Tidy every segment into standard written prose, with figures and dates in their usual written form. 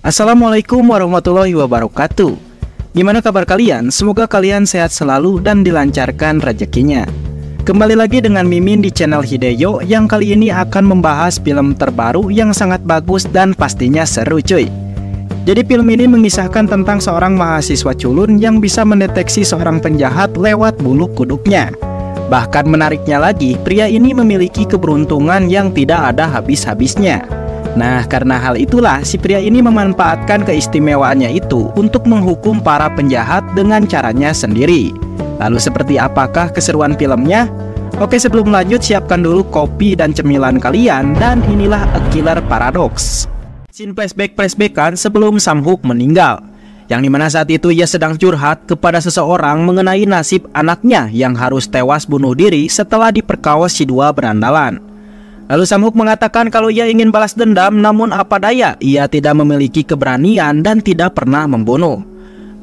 Assalamualaikum warahmatullahi wabarakatuh. Gimana kabar kalian? Semoga kalian sehat selalu dan dilancarkan rezekinya. Kembali lagi dengan Mimin di channel Hideyo yang kali ini akan membahas film terbaru yang sangat bagus dan pastinya seru cuy. Jadi film ini mengisahkan tentang seorang mahasiswa culun yang bisa mendeteksi seorang penjahat lewat bulu kuduknya. Bahkan menariknya lagi, pria ini memiliki keberuntungan yang tidak ada habis-habisnya. Nah, karena hal itulah si pria ini memanfaatkan keistimewaannya itu untuk menghukum para penjahat dengan caranya sendiri. Lalu seperti apakah keseruan filmnya? Oke, sebelum lanjut siapkan dulu kopi dan cemilan kalian, dan inilah A Killer Paradox. Scene flashback-flashbackan sebelum Samhook meninggal, yang dimana saat itu ia sedang curhat kepada seseorang mengenai nasib anaknya yang harus tewas bunuh diri setelah diperkaos si dua berandalan. Lalu Samhook mengatakan kalau ia ingin balas dendam, namun apa daya, ia tidak memiliki keberanian dan tidak pernah membunuh.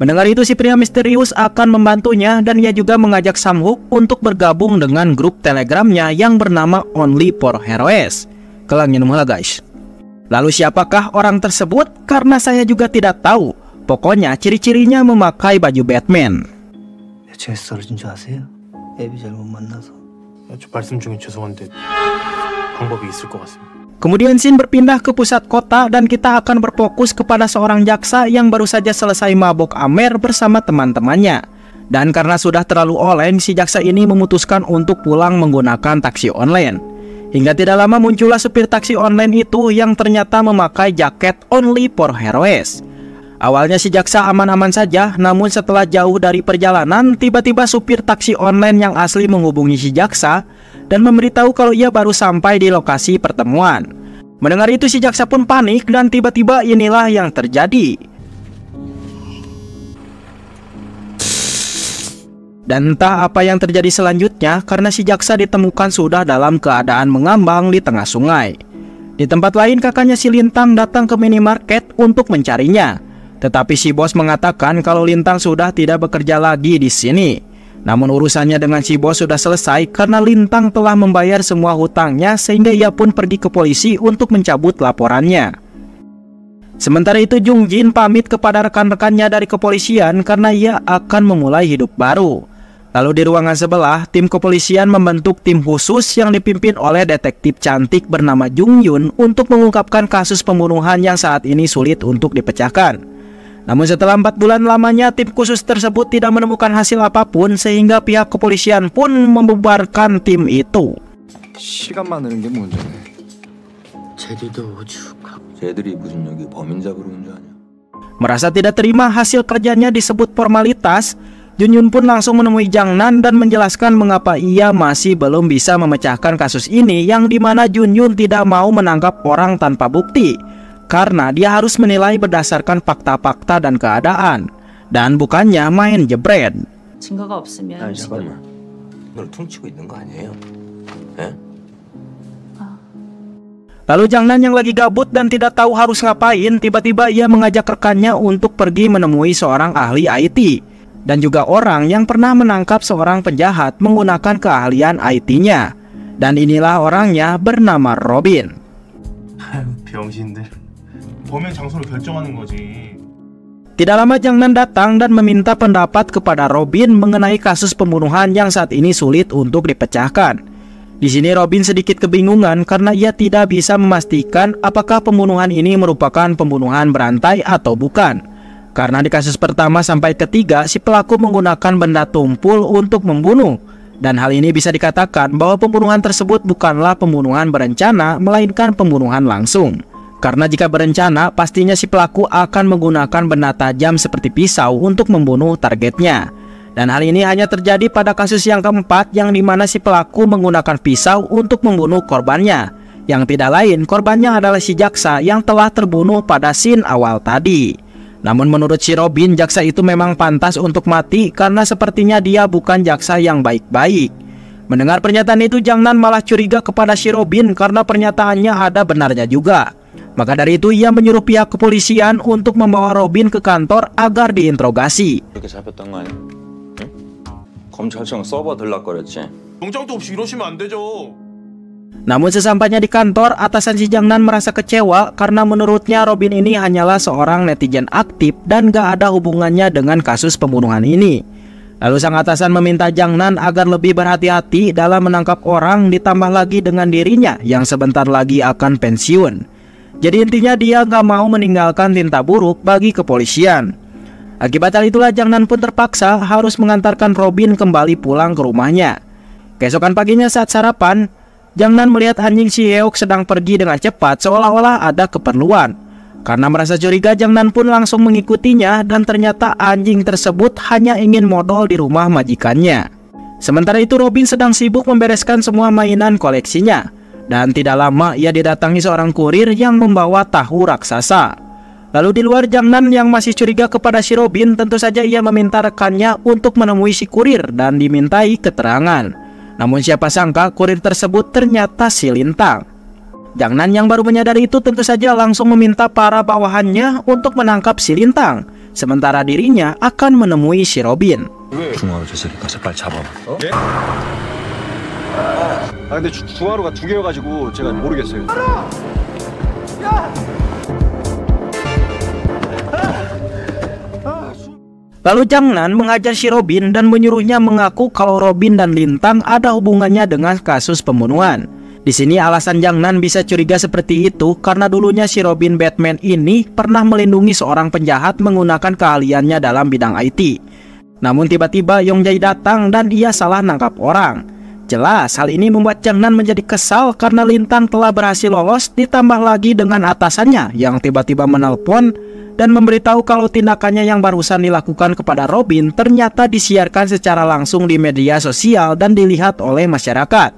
Mendengar itu si pria misterius akan membantunya, dan ia juga mengajak Samhook untuk bergabung dengan grup telegramnya yang bernama Only for Heroes. Kelangnya lah guys. Lalu siapakah orang tersebut? Karena saya juga tidak tahu. Pokoknya ciri-cirinya memakai baju Batman. Kemudian scene berpindah ke pusat kota dan kita akan berfokus kepada seorang jaksa yang baru saja selesai mabok amer bersama teman-temannya. Dan karena sudah terlalu oleng, si jaksa ini memutuskan untuk pulang menggunakan taksi online. Hingga tidak lama muncullah supir taksi online itu yang ternyata memakai jaket Only for Heroes. Awalnya si jaksa aman-aman saja, namun setelah jauh dari perjalanan, tiba-tiba supir taksi online yang asli menghubungi si jaksa dan memberitahu kalau ia baru sampai di lokasi pertemuan. Mendengar itu si jaksa pun panik dan tiba-tiba inilah yang terjadi. Dan entah apa yang terjadi selanjutnya karena si jaksa ditemukan sudah dalam keadaan mengambang di tengah sungai. Di tempat lain kakaknya si Lintang datang ke minimarket untuk mencarinya. Tetapi si bos mengatakan kalau Lintang sudah tidak bekerja lagi di sini. Namun urusannya dengan si bos sudah selesai karena Lintang telah membayar semua hutangnya, sehingga ia pun pergi ke polisi untuk mencabut laporannya. Sementara itu Jung Jin pamit kepada rekan-rekannya dari kepolisian karena ia akan memulai hidup baru. Lalu di ruangan sebelah, tim kepolisian membentuk tim khusus yang dipimpin oleh detektif cantik bernama Jung Yun untuk mengungkapkan kasus pembunuhan yang saat ini sulit untuk dipecahkan. Namun setelah 4 bulan lamanya, tim khusus tersebut tidak menemukan hasil apapun, sehingga pihak kepolisian pun membubarkan tim itu. Merasa tidak terima hasil kerjanya disebut formalitas, Jun Yun pun langsung menemui Jang Nan dan menjelaskan mengapa ia masih belum bisa memecahkan kasus ini, yang dimana Jun Yun tidak mau menangkap orang tanpa bukti. Karena dia harus menilai berdasarkan fakta-fakta dan keadaan, dan bukannya main jebret. Lalu Jang Nan yang lagi gabut dan tidak tahu harus ngapain, tiba-tiba ia mengajak rekannya untuk pergi menemui seorang ahli IT dan juga orang yang pernah menangkap seorang penjahat menggunakan keahlian IT-nya. Dan inilah orangnya bernama Robin. Tidak lama Jang Nan datang dan meminta pendapat kepada Robin mengenai kasus pembunuhan yang saat ini sulit untuk dipecahkan. Di sini Robin sedikit kebingungan karena ia tidak bisa memastikan apakah pembunuhan ini merupakan pembunuhan berantai atau bukan. Karena di kasus pertama sampai ketiga si pelaku menggunakan benda tumpul untuk membunuh. Dan hal ini bisa dikatakan bahwa pembunuhan tersebut bukanlah pembunuhan berencana, melainkan pembunuhan langsung. Karena jika berencana, pastinya si pelaku akan menggunakan benda tajam seperti pisau untuk membunuh targetnya. Dan hal ini hanya terjadi pada kasus yang keempat, yang dimana si pelaku menggunakan pisau untuk membunuh korbannya. Yang tidak lain, korbannya adalah si jaksa yang telah terbunuh pada scene awal tadi. Namun menurut si Robin, jaksa itu memang pantas untuk mati karena sepertinya dia bukan jaksa yang baik-baik. Mendengar pernyataan itu, Jang Nan malah curiga kepada si Robin karena pernyataannya ada benarnya juga. Maka dari itu ia menyuruh pihak kepolisian untuk membawa Robin ke kantor agar diinterogasi. 검찰청 서버 들락거렸지. 영장도 없이 이러시면 안 되죠. Namun sesampainya di kantor, atasan si Jangnan merasa kecewa karena menurutnya Robin ini hanyalah seorang netizen aktif dan gak ada hubungannya dengan kasus pembunuhan ini. Lalu sang atasan meminta Jangnan agar lebih berhati-hati dalam menangkap orang, ditambah lagi dengan dirinya yang sebentar lagi akan pensiun. Jadi intinya dia gak mau meninggalkan tinta buruk bagi kepolisian. Akibat hal itulah Jangnan pun terpaksa harus mengantarkan Robin kembali pulang ke rumahnya. Keesokan paginya saat sarapan, Jangnan melihat anjing si Heok sedang pergi dengan cepat seolah-olah ada keperluan. Karena merasa curiga, Jangnan pun langsung mengikutinya dan ternyata anjing tersebut hanya ingin modal di rumah majikannya. Sementara itu Robin sedang sibuk membereskan semua mainan koleksinya. Dan tidak lama ia didatangi seorang kurir yang membawa tahu raksasa. Lalu di luar Jangnan yang masih curiga kepada si Robin, tentu saja ia meminta rekannya untuk menemui si kurir dan dimintai keterangan. Namun siapa sangka kurir tersebut ternyata si Lintang. Jangnan yang baru menyadari itu tentu saja langsung meminta para bawahannya untuk menangkap si Lintang, sementara dirinya akan menemui si Robin. 근데 중화로가 2개여가지고 제가 모르겠어요. Lalu Jangnan mengajar si Robin dan menyuruhnya mengaku kalau Robin dan Lintang ada hubungannya dengan kasus pembunuhan. Di sini alasan Jangnan bisa curiga seperti itu karena dulunya si Robin Batman ini pernah melindungi seorang penjahat menggunakan keahliannya dalam bidang IT. Namun tiba-tiba Yong Jae datang dan ia salah nangkap orang. Jelas hal ini membuat Jangnan menjadi kesal karena Lintang telah berhasil lolos, ditambah lagi dengan atasannya yang tiba-tiba menelpon dan memberitahu kalau tindakannya yang barusan dilakukan kepada Robin ternyata disiarkan secara langsung di media sosial dan dilihat oleh masyarakat.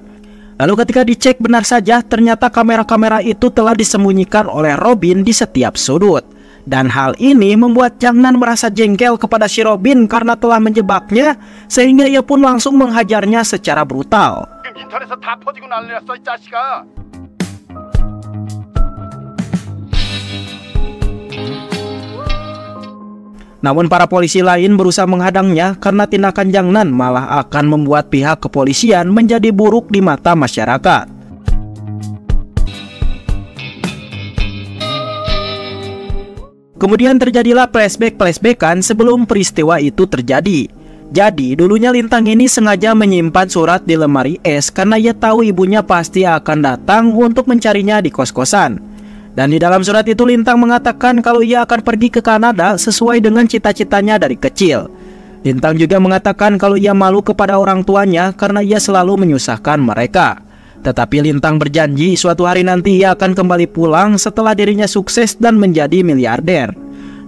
Lalu ketika dicek, benar saja ternyata kamera-kamera itu telah disembunyikan oleh Robin di setiap sudut. Dan hal ini membuat Jangnan merasa jengkel kepada si Robin karena telah menjebaknya, sehingga ia pun langsung menghajarnya secara brutal. Namun para polisi lain berusaha menghadangnya karena tindakan Jangnan malah akan membuat pihak kepolisian menjadi buruk di mata masyarakat. Kemudian terjadilah flashback-flashbackan sebelum peristiwa itu terjadi. Jadi dulunya Lintang ini sengaja menyimpan surat di lemari es karena ia tahu ibunya pasti akan datang untuk mencarinya di kos-kosan. Dan di dalam surat itu Lintang mengatakan kalau ia akan pergi ke Kanada sesuai dengan cita-citanya dari kecil. Lintang juga mengatakan kalau ia malu kepada orang tuanya karena ia selalu menyusahkan mereka. Tetapi Lintang berjanji suatu hari nanti ia akan kembali pulang setelah dirinya sukses dan menjadi miliarder.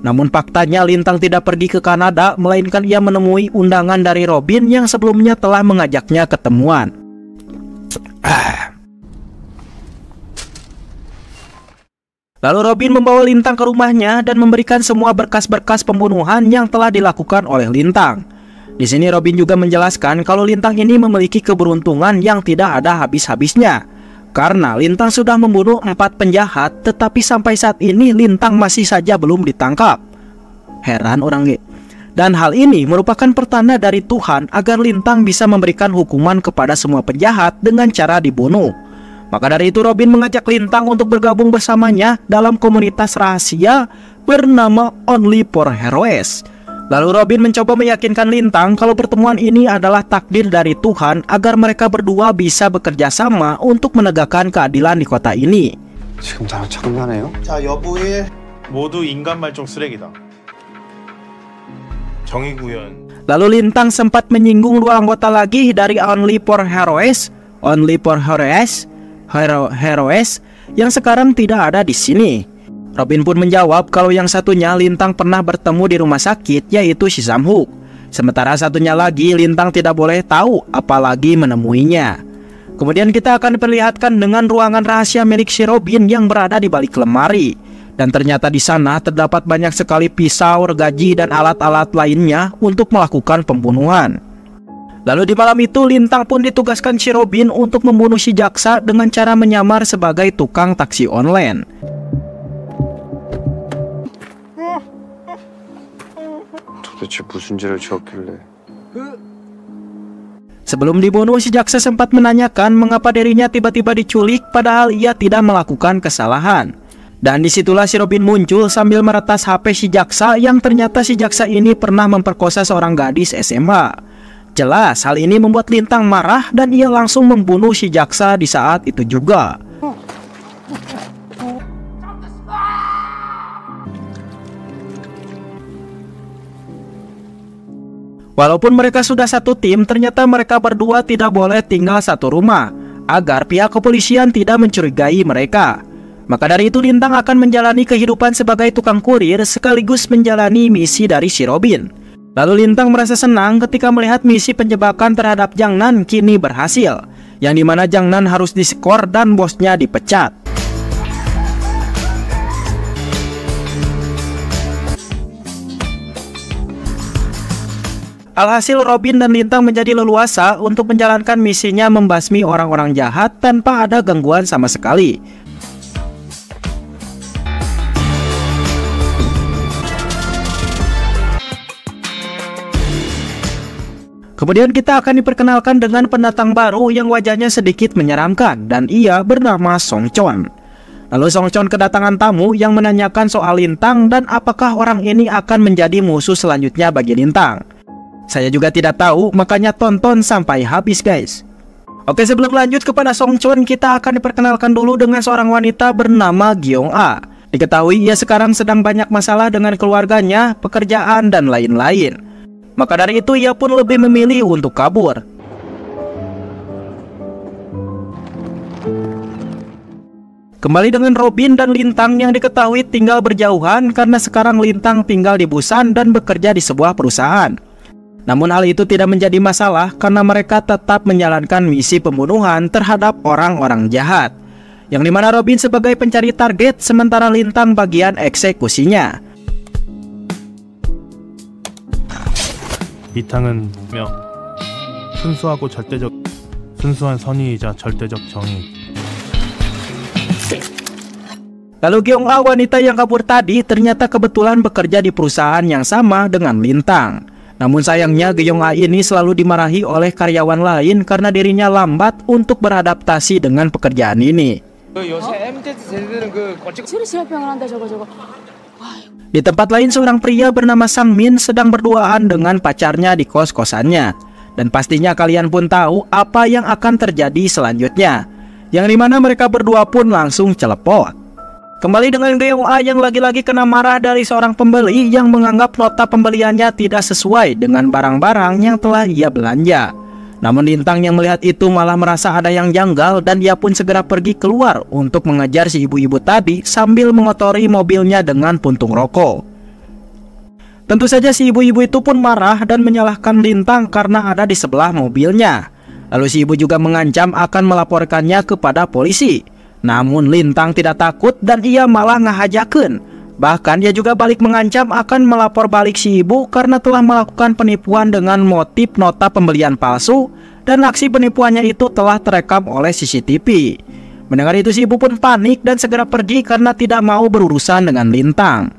Namun faktanya Lintang tidak pergi ke Kanada, melainkan ia menemui undangan dari Robin yang sebelumnya telah mengajaknya ketemuan. Lalu Robin membawa Lintang ke rumahnya dan memberikan semua berkas-berkas pembunuhan yang telah dilakukan oleh Lintang. Di sini Robin juga menjelaskan kalau Lintang ini memiliki keberuntungan yang tidak ada habis-habisnya. Karena Lintang sudah membunuh 4 penjahat, tetapi sampai saat ini Lintang masih saja belum ditangkap. Heran orang gitu. Dan hal ini merupakan pertanda dari Tuhan agar Lintang bisa memberikan hukuman kepada semua penjahat dengan cara dibunuh. Maka dari itu Robin mengajak Lintang untuk bergabung bersamanya dalam komunitas rahasia bernama Only for Heroes. Lalu Robin mencoba meyakinkan Lintang kalau pertemuan ini adalah takdir dari Tuhan agar mereka berdua bisa bekerja sama untuk menegakkan keadilan di kota ini. 지금 나랑 장난해요? 자, 여부일 모두 인간 말종 쓰레기다. 정의 구현. Lalu Lintang sempat menyinggung 2 anggota lagi dari Only for Heroes yang sekarang tidak ada di sini. Robin pun menjawab kalau yang satunya Lintang pernah bertemu di rumah sakit, yaitu si Samhook. Sementara satunya lagi Lintang tidak boleh tahu apalagi menemuinya. Kemudian kita akan diperlihatkan dengan ruangan rahasia milik si Robin yang berada di balik lemari. Dan ternyata di sana terdapat banyak sekali pisau, gergaji, dan alat-alat lainnya untuk melakukan pembunuhan. Lalu di malam itu Lintang pun ditugaskan si Robin untuk membunuh si jaksa dengan cara menyamar sebagai tukang taksi online. Sebelum dibunuh, si jaksa sempat menanyakan mengapa dirinya tiba-tiba diculik padahal ia tidak melakukan kesalahan. Dan disitulah si Robin muncul sambil meretas HP si jaksa yang ternyata si jaksa ini pernah memperkosa seorang gadis SMA. Jelas hal ini membuat Lintang marah dan ia langsung membunuh si jaksa di saat itu juga. Walaupun mereka sudah satu tim, ternyata mereka berdua tidak boleh tinggal satu rumah agar pihak kepolisian tidak mencurigai mereka. Maka dari itu Lintang akan menjalani kehidupan sebagai tukang kurir sekaligus menjalani misi dari si Robin. Lalu Lintang merasa senang ketika melihat misi penjebakan terhadap Jang Nan kini berhasil, yang dimana Jang Nan harus diskor dan bosnya dipecat. Alhasil Robin dan Lintang menjadi leluasa untuk menjalankan misinya membasmi orang-orang jahat tanpa ada gangguan sama sekali. Kemudian kita akan diperkenalkan dengan pendatang baru yang wajahnya sedikit menyeramkan dan ia bernama Song Chon. Lalu Song Chon kedatangan tamu yang menanyakan soal Lintang dan apakah orang ini akan menjadi musuh selanjutnya bagi Lintang. Saya juga tidak tahu, makanya tonton sampai habis guys. Oke, sebelum lanjut kepada Song Chon, kita akan diperkenalkan dulu dengan seorang wanita bernama Gyeong A. Diketahui ia sekarang sedang banyak masalah dengan keluarganya, pekerjaan, dan lain-lain. Maka dari itu ia pun lebih memilih untuk kabur. Kembali dengan Robin dan Lintang yang diketahui tinggal berjauhan karena sekarang Lintang tinggal di Busan dan bekerja di sebuah perusahaan. Namun hal itu tidak menjadi masalah karena mereka tetap menjalankan misi pembunuhan terhadap orang-orang jahat, yang dimana Robin sebagai pencari target sementara Lintang bagian eksekusinya. 이탕은 명 순수하고 순수한 선의이자 절대적 정의. Lalu Gyeong A, wanita yang kabur tadi, ternyata kebetulan bekerja di perusahaan yang sama dengan Lintang. Namun sayangnya Gyeong A ini selalu dimarahi oleh karyawan lain karena dirinya lambat untuk beradaptasi dengan pekerjaan ini. Di tempat lain seorang pria bernama Sang Min sedang berduaan dengan pacarnya di kos-kosannya. Dan pastinya kalian pun tahu apa yang akan terjadi selanjutnya, yang dimana mereka berdua pun langsung celepot. Kembali dengan Gyeong A yang lagi-lagi kena marah dari seorang pembeli yang menganggap nota pembeliannya tidak sesuai dengan barang-barang yang telah ia belanja. Namun Lintang yang melihat itu malah merasa ada yang janggal dan dia pun segera pergi keluar untuk mengejar si ibu-ibu tadi sambil mengotori mobilnya dengan puntung rokok. Tentu saja si ibu-ibu itu pun marah dan menyalahkan Lintang karena ada di sebelah mobilnya. Lalu si ibu juga mengancam akan melaporkannya kepada polisi. Namun Lintang tidak takut dan ia malah ngahajakeun. Bahkan dia juga balik mengancam akan melapor balik si ibu karena telah melakukan penipuan dengan motif nota pembelian palsu dan aksi penipuannya itu telah terekam oleh CCTV. Mendengar itu si ibu pun panik dan segera pergi karena tidak mau berurusan dengan Lintang.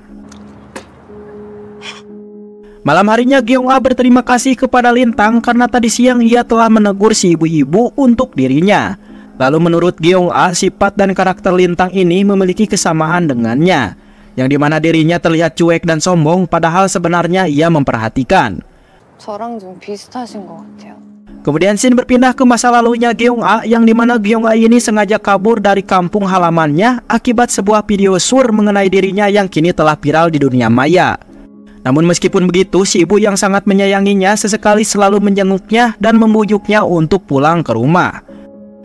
Malam harinya Gyeong A berterima kasih kepada Lintang karena tadi siang ia telah menegur si ibu-ibu untuk dirinya. Lalu menurut Gyeong A, sifat dan karakter Lintang ini memiliki kesamaan dengannya, yang dimana dirinya terlihat cuek dan sombong padahal sebenarnya ia memperhatikan. 저랑 좀 비슷하신 것 같아요. Kemudian scene berpindah ke masa lalunya Gyeong A, yang dimana Gyeong A ini sengaja kabur dari kampung halamannya akibat sebuah video sur mengenai dirinya yang kini telah viral di dunia maya. Namun meskipun begitu, si ibu yang sangat menyayanginya sesekali selalu menjenguknya dan membujuknya untuk pulang ke rumah.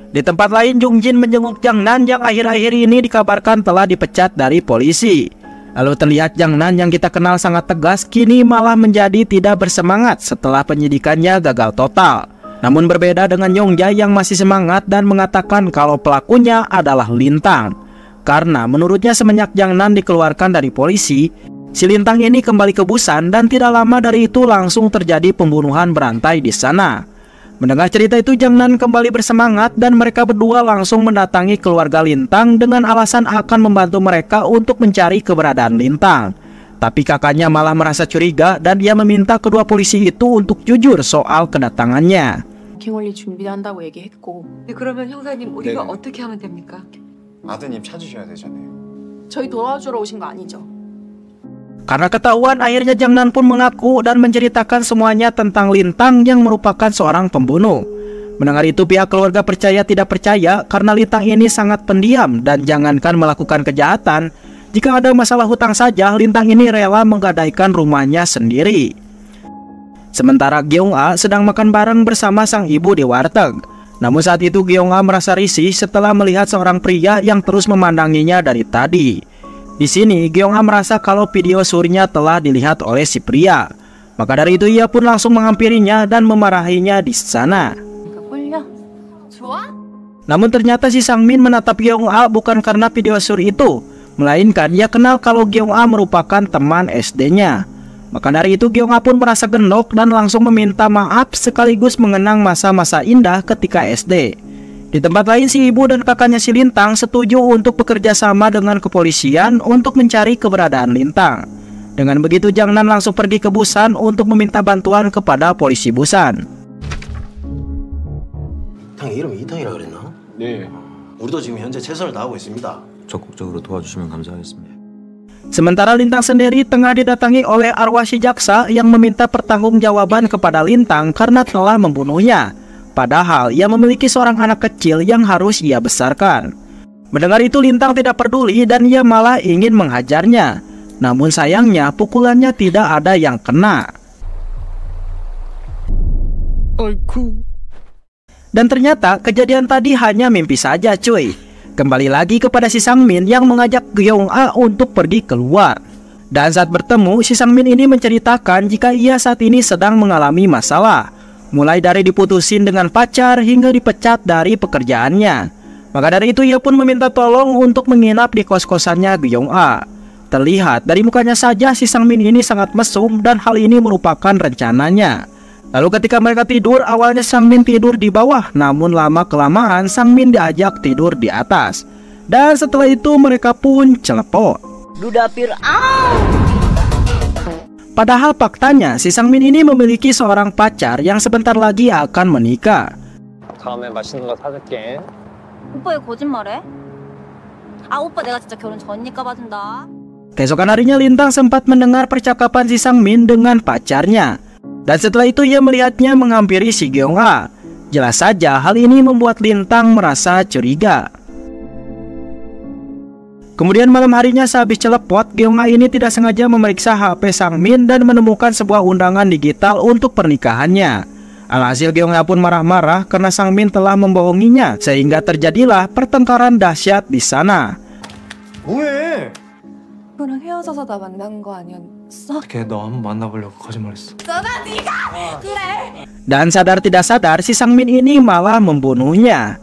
Di tempat lain, Jung Jin menjenguk Jang Nan yang akhir-akhir ini dikabarkan telah dipecat dari polisi. Lalu terlihat Jang Nan yang kita kenal sangat tegas kini malah menjadi tidak bersemangat setelah penyidikannya gagal total. Namun berbeda dengan Yongja yang masih semangat dan mengatakan kalau pelakunya adalah Lintang. Karena menurutnya semenjak Jang Nan dikeluarkan dari polisi, si Lintang ini kembali ke Busan dan tidak lama dari itu langsung terjadi pembunuhan berantai di sana. Mendengar cerita itu, Jang Nan kembali bersemangat dan mereka berdua langsung mendatangi keluarga Lintang dengan alasan akan membantu mereka untuk mencari keberadaan Lintang. Tapi kakaknya malah merasa curiga dan dia meminta kedua polisi itu untuk jujur soal kedatangannya. 버킹홀리 준비한다고 얘기했고. 네, 그러면 형사님 우리가 네네. 어떻게 하면 됩니까? 아드님 찾으셔야 되잖아요. 저희 도와주러 오신 거 아니죠? Karena ketahuan, akhirnya Jangnan pun mengaku dan menceritakan semuanya tentang Lintang yang merupakan seorang pembunuh. Mendengar itu, pihak keluarga percaya tidak percaya karena Lintang ini sangat pendiam dan jangankan melakukan kejahatan, jika ada masalah hutang saja, Lintang ini rela menggadaikan rumahnya sendiri. Sementara Gyeong-a sedang makan bareng bersama sang ibu di warteg. Namun saat itu Gyeong-a merasa risih setelah melihat seorang pria yang terus memandanginya dari tadi. Di sini Gyeong-a merasa kalau video surinya telah dilihat oleh si pria. Maka dari itu ia pun langsung menghampirinya dan memarahinya di sana. Namun ternyata si Sang-min menatap Gyeong-a bukan karena video suri itu, melainkan ia kenal kalau Gyeong-a merupakan teman SD-nya. Maka dari itu Gyeong-a pun merasa genok dan langsung meminta maaf sekaligus mengenang masa-masa indah ketika SD. Di tempat lain, si ibu dan kakaknya si Lintang setuju untuk bekerja sama dengan kepolisian untuk mencari keberadaan Lintang. Dengan begitu Jangnan langsung pergi ke Busan untuk meminta bantuan kepada polisi Busan. 형 이름 이탕이라 그랬나? 네. 우리도 지금 현재 최선을 다하고 있습니다. 적극적으로 도와주시면 감사하겠습니다. Sementara Lintang sendiri tengah didatangi oleh arwah si jaksa yang meminta pertanggungjawaban kepada Lintang karena telah membunuhnya. Padahal ia memiliki seorang anak kecil yang harus ia besarkan. Mendengar itu Lintang tidak peduli dan ia malah ingin menghajarnya. Namun sayangnya pukulannya tidak ada yang kena. Dan ternyata kejadian tadi hanya mimpi saja cuy. Kembali lagi kepada si Sang-min yang mengajak Gyeong-a untuk pergi keluar. Dan saat bertemu, si Sang-min ini menceritakan jika ia saat ini sedang mengalami masalah. Mulai dari diputusin dengan pacar hingga dipecat dari pekerjaannya. Maka dari itu ia pun meminta tolong untuk menginap di kos-kosannya Gyeong-a. Terlihat dari mukanya saja si Sang-min ini sangat mesum dan hal ini merupakan rencananya. Lalu ketika mereka tidur, awalnya Sang-min tidur di bawah, namun lama-kelamaan Sang-min diajak tidur di atas. Dan setelah itu mereka pun celepok. Padahal faktanya si Sang-min ini memiliki seorang pacar yang sebentar lagi akan menikah. 다음에 맛있는 거 사줄게. 오빠 왜 거짓말해? 아 오빠 내가 진짜 결혼 전이니까 봐준다. Keesokan harinya Lintang sempat mendengar percakapan si Sang-min dengan pacarnya. Dan setelah itu ia melihatnya menghampiri si Gyeong-a. Jelas saja hal ini membuat Lintang merasa curiga. Kemudian malam harinya sehabis celepot, Gyeong-a ini tidak sengaja memeriksa HP Sang-min dan menemukan sebuah undangan digital untuk pernikahannya. Alhasil Gyeong-a pun marah-marah karena Sang-min telah membohonginya, sehingga terjadilah pertengkaran dahsyat di sana. 뭐해? 그랑 헤어져서 나 만난 거 아니었어? 걔 너 한번 만나보려고 거짓말했어. Dan sadar tidak sadar si Sang-min ini malah membunuhnya.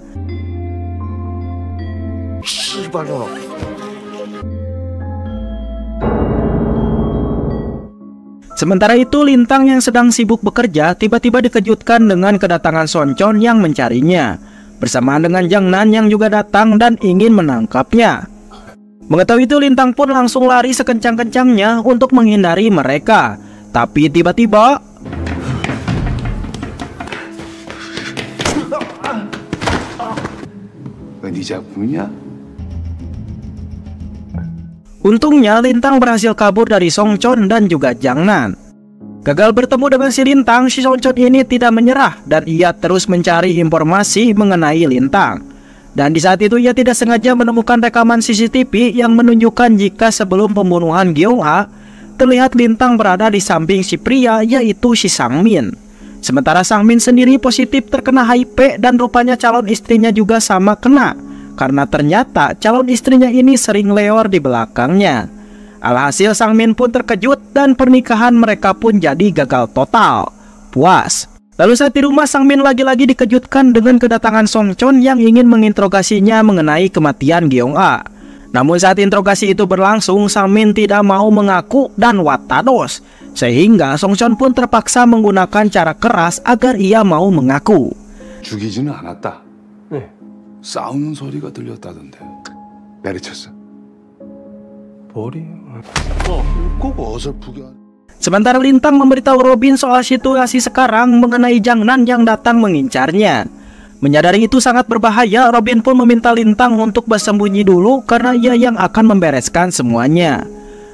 Sementara itu Lintang yang sedang sibuk bekerja tiba-tiba dikejutkan dengan kedatangan Sonchon yang mencarinya. Bersamaan dengan Jangnan yang juga datang dan ingin menangkapnya. Mengetahui itu Lintang pun langsung lari sekencang-kencangnya untuk menghindari mereka. Tapi tiba-tiba untungnya Lintang berhasil kabur dari Songchon dan juga Jangnan. Gagal bertemu dengan si Lintang, si Songchon ini tidak menyerah dan ia terus mencari informasi mengenai Lintang. Dan di saat itu ia tidak sengaja menemukan rekaman CCTV yang menunjukkan jika sebelum pembunuhan Gyeong-a, terlihat Lintang berada di samping si pria yaitu si Sang-min. Sementara Sang-min sendiri positif terkena HIV dan rupanya calon istrinya juga sama kena. Karena ternyata calon istrinya ini sering leor di belakangnya. Alhasil Sang-min pun terkejut dan pernikahan mereka pun jadi gagal total. Puas. Lalu saat di rumah Sang-min lagi-lagi dikejutkan dengan kedatangan Songchon yang ingin menginterogasinya mengenai kematian Gyeong-a. Namun saat interogasi itu berlangsung, Sang-min tidak mau mengaku dan watados. Sehingga Songchon pun terpaksa menggunakan cara keras agar ia mau mengaku. 죽이지는 않았다. 네. 싸우는 소리가 들렸다던데. 내리쳤어. 머리? 꼭 어설프게. Sementara Lintang memberitahu Robin soal situasi sekarang mengenai Jangnan yang datang mengincarnya. Menyadari itu sangat berbahaya, Robin pun meminta Lintang untuk bersembunyi dulu karena ia yang akan membereskan semuanya.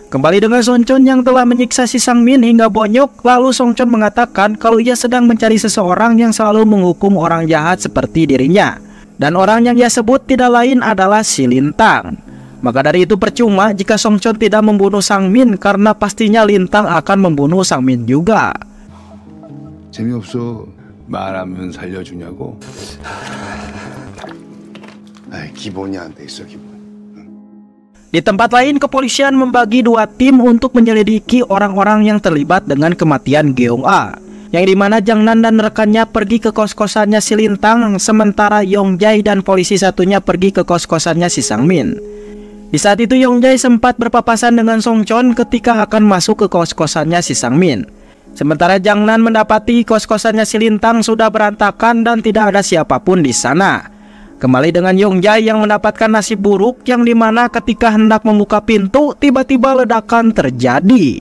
Kembali dengan Songchon yang telah menyiksa si Sangmin hingga bonyok, lalu Songchon mengatakan kalau ia sedang mencari seseorang yang selalu menghukum orang jahat seperti dirinya. Dan orang yang ia sebut tidak lain adalah si Lintang. Maka dari itu percuma jika Songchon tidak membunuh Sangmin karena pastinya Lintang akan membunuh Sangmin juga. 재미없어. 말하면 살려주냐고? 기본이 안 돼 있어, 기본. Di tempat lain, kepolisian membagi dua tim untuk menyelidiki orang-orang yang terlibat dengan kematian Geong-a, yang dimana Jangnan dan rekannya pergi ke kos-kosannya si Lintang, sementara Yongjai dan polisi satunya pergi ke kos-kosannya si Sangmin. Di saat itu Yongjai sempat berpapasan dengan Songchon ketika akan masuk ke kos-kosannya si Sangmin. Sementara Jangnan mendapati kos-kosannya si Lintang sudah berantakan dan tidak ada siapapun di sana. Kembali dengan Yongjai yang mendapatkan nasib buruk yang dimana ketika hendak membuka pintu tiba-tiba ledakan terjadi.